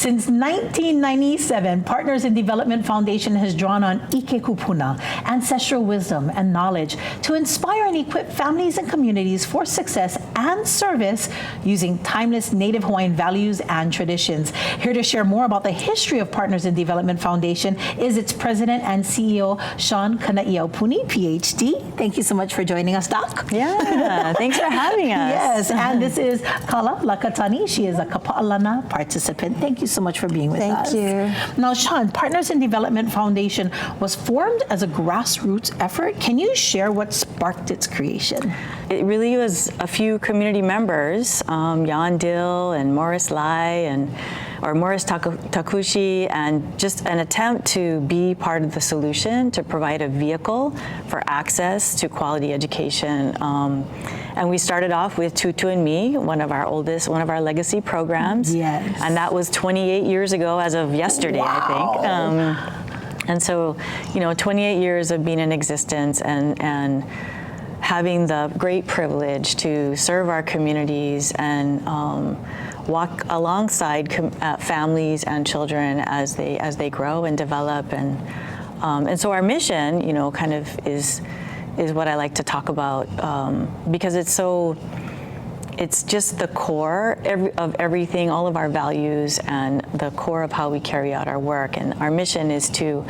Since 1997, Partners in Development Foundation has drawn on Ike Kupuna, ancestral wisdom and knowledge, to inspire and equip families and communities for success and service using timeless Native Hawaiian values and traditions. Here to share more about the history of Partners in Development Foundation is its president and CEO, Sean Kanaiaupuni, PhD. Thank you so much for joining us, Doc. Yeah, thanks for having us. Yes, and this is Kala Lakatani. She is a Paʻalana participant. Thank you so much for being with us. Thank you. Now, Sean, Partners in Development Foundation was formed as a grassroots effort. Can you share what sparked its creation? It really was a few community members, Jan Dill and Morris Lai or Morris Takushi, and just an attempt to be part of the solution, to provide a vehicle for access to quality education. And we started off with Tutu and Me, one of our legacy programs. Yes. And that was 28 years ago as of yesterday, wow. I think. And so, 28 years of being in existence and having the great privilege to serve our communities and walk alongside families and children as they grow and develop, and so our mission, kind of is what I like to talk about, because it's just the core of everything, all of our values, and the core of how we carry out our work. And our mission is to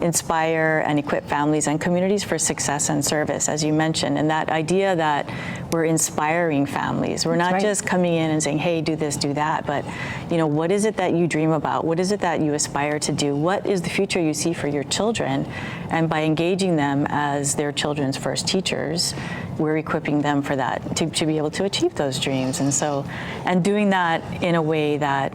inspire and equip families and communities for success and service, as you mentioned. And that idea that we're inspiring families. We're not just coming in and saying, hey, do this, do that, but what is it that you dream about? What is it that you aspire to do? What is the future you see for your children? And by engaging them as their children's first teachers, we're equipping them for that, to be able to achieve those dreams. And doing that in a way that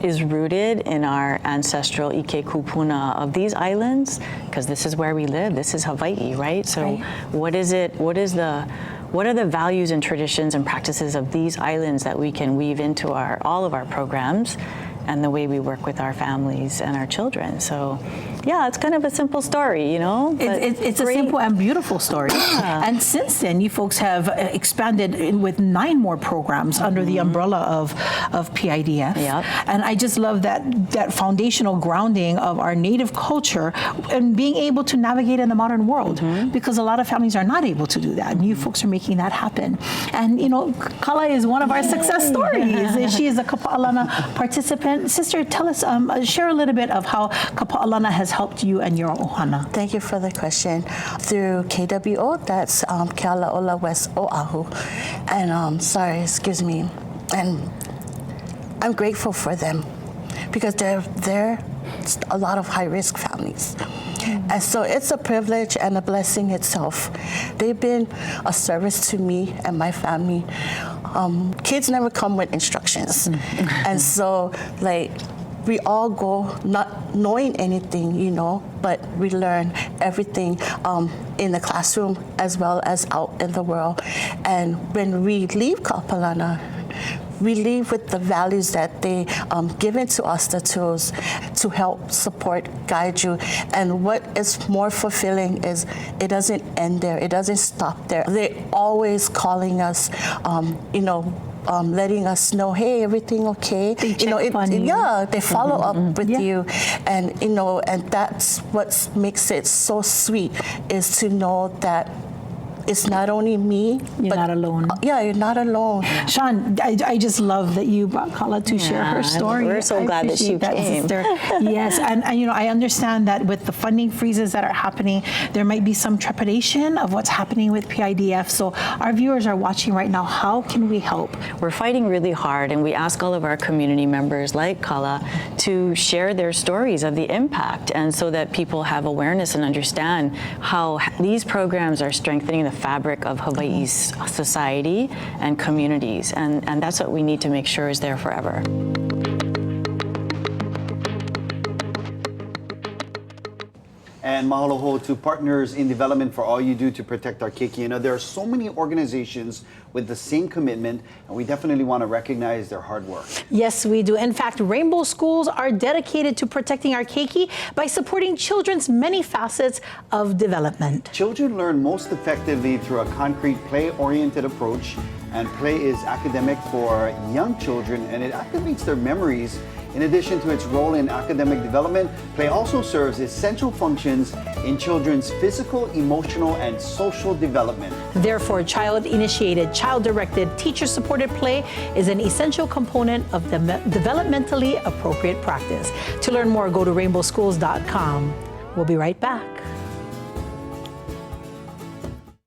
is rooted in our ancestral Ike Kupuna of these islands, because this is where we live. This is Hawaii, right? So what are the values and traditions and practices of these islands that we can weave into all of our programs and the way we work with our families and our children? So yeah, it's kind of a simple story, It's a simple and beautiful story. Yeah. And since then, you folks have expanded with 9 more programs under the umbrella of PIDF. Yep. And I just love that foundational grounding of our Native culture and being able to navigate in the modern world, because a lot of families are not able to do that. And you folks are making that happen. And, Kala is one of our success stories. She is a Paʻalana participant. Sister, tell us, share a little bit of how Paʻalana has helped you and your ohana. Thank you for the question. Through KWO, that's Kealaola West Oahu. And excuse me. And I'm grateful for them, because they're a lot of high-risk families. And so it's a privilege and a blessing itself. They've been a service to me and my family. Kids never come with instructions. And so, we all go not knowing anything, but we learn everything in the classroom as well as out in the world. And when we leave Paʻalana, we leave with the values that they given to us, the tools to help support, guide you. And what is more fulfilling is it doesn't end there. It doesn't stop there. They're always calling us, letting us know, hey, everything okay? They check on you. Yeah, they follow up with you, and and that's what makes it so sweet, is to know that it's not only me. You're not alone. Yeah, you're not alone. Yeah. Sean, I just love that you brought Kala to share her story. We're so glad that she came. Sister. Yes, and I understand that with the funding freezes that are happening, there might be some trepidation of what's happening with PIDF. So our viewers are watching right now. How can we help? We're fighting really hard, and we ask all of our community members like Kala to share their stories of the impact, and so that people have awareness and understand how these programs are strengthening the fabric of Hawaii's society and communities, and that's what we need to make sure is there forever. And mahalo to Partners in Development for all you do to protect our keiki. There are so many organizations with the same commitment, and we definitely want to recognize their hard work. Yes, we do. In fact, Rainbow Schools are dedicated to protecting our keiki by supporting children's many facets of development. Children learn most effectively through a concrete play-oriented approach, And play is academic for young children, and it activates their memories. In addition to its role in academic development, play also serves essential functions in children's physical, emotional, and social development. Therefore, child-initiated, child-directed, teacher-supported play is an essential component of the developmentally appropriate practice. To learn more, go to rainbowschools.com. We'll be right back.